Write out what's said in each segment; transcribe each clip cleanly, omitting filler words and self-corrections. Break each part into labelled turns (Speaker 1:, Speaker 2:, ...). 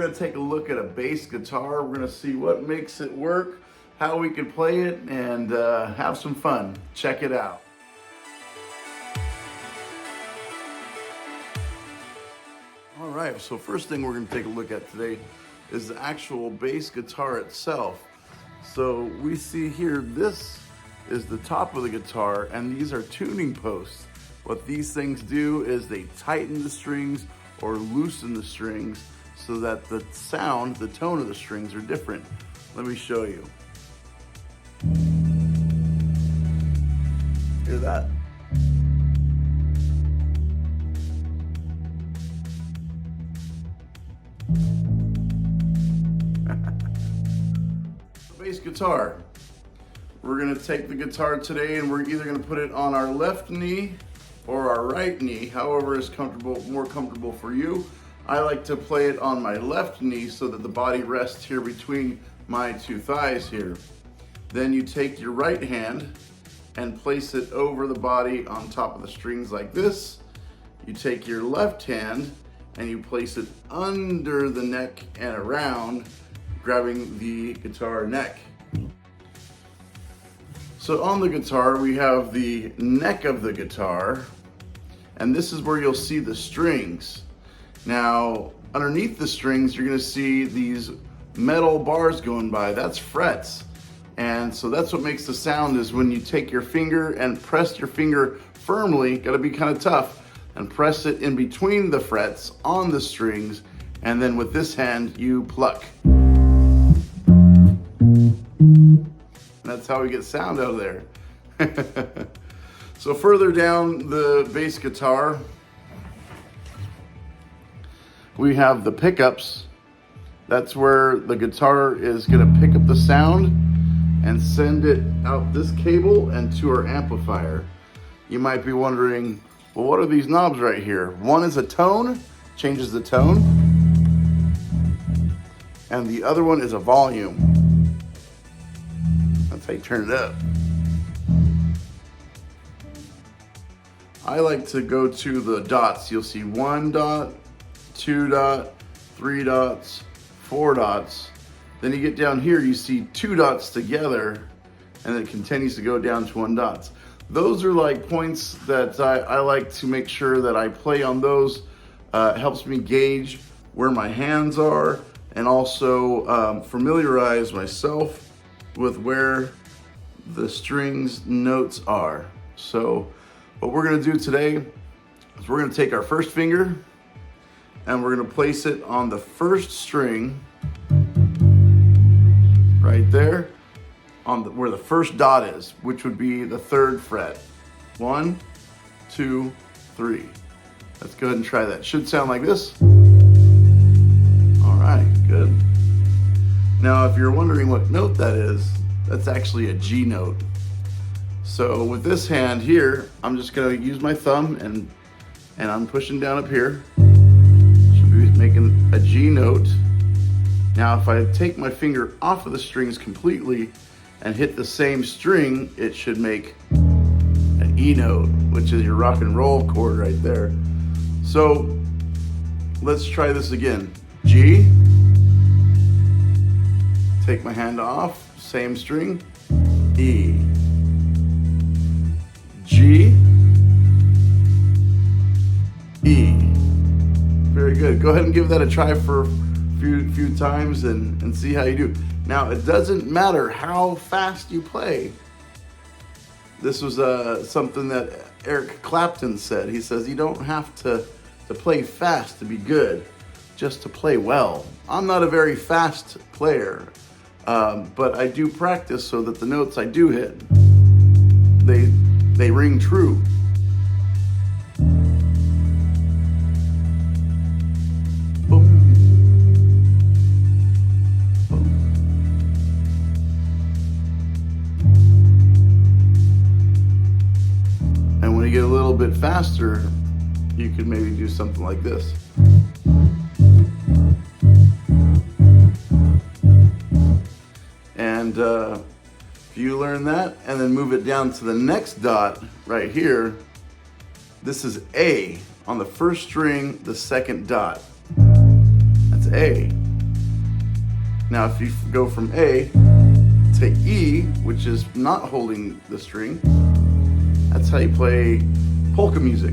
Speaker 1: gonna take a look at a bass guitar. We're gonna see what makes it work, how we can play it, and have some fun. Check it out. All right, so first thing we're gonna take a look at today is the actual bass guitar itself. So we see here, this is the top of the guitar, and these are tuning posts. What these things do is they tighten the strings or loosen the strings so that the sound, the tone of the strings are different. Let me show you. Hear that? Bass guitar. We're gonna take the guitar today and we're either gonna put it on our left knee or our right knee, however is more comfortable for you. I like to play it on my left knee so that the body rests here between my two thighs here. Then you take your right hand and place it over the body on top of the strings like this. You take your left hand and you place it under the neck and around, grabbing the guitar neck. So on the guitar, we have the neck of the guitar, and this is where you'll see the strings. Now, underneath the strings, you're gonna see these metal bars going by. That's frets. And so that's what makes the sound, is when you take your finger and press your finger firmly, gotta be kind of tough, and press it in between the frets on the strings, and then with this hand, you pluck. That's how we get sound out of there. So further down the bass guitar, we have the pickups. That's where the guitar is gonna pick up the sound and send it out this cable and to our amplifier. You might be wondering, well, what are these knobs right here? One is a tone, changes the tone, and the other one is a volume. That's how you turn it up. I like to go to the dots. You'll see 1 dot, 2 dot, 3 dots, 4 dots. Then you get down here, you see 2 dots together, and it continues to go down to 1 dot. Those are like points that I like to make sure that I play on those. It helps me gauge where my hands are, and also familiarize myself with where the strings notes are. So what we're gonna do today is we're gonna take our first finger and we're gonna place it on the first string right there, on where the first dot is, which would be the 3rd fret. 1, 2, 3. Let's go ahead and try that. Should sound like this. All right, good. Now, if you're wondering what note that is, that's actually a G note. So with this hand here, I'm just gonna use my thumb and I'm pushing down up here. Should be making a G note. Now, if I take my finger off of the strings completely and hit the same string, it should make an E note, which is your rock and roll chord right there. So let's try this again. G. Take my hand off, same string, E, G, E. Very good. Go ahead and give that a try for a few times and see how you do. Now, it doesn't matter how fast you play. This was something that Eric Clapton said. He says you don't have to play fast to be good, just to play well. I'm not a very fast player. But I do practice so that the notes I do hit, they ring true. Boom. Boom. And when you get a little bit faster, you could maybe do something like this. And if you learn that and then move it down to the next dot right here, this is A on the first string, the second dot. That's A. Now, if you go from A to E, which is not holding the string, that's how you play polka music.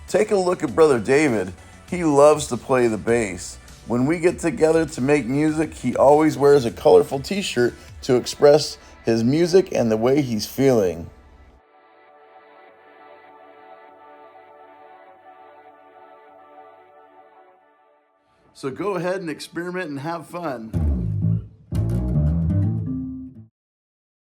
Speaker 1: Take a look at Brother David. He loves to play the bass. When we get together to make music, he always wears a colorful t-shirt to express his music and the way he's feeling. So go ahead and experiment and have fun.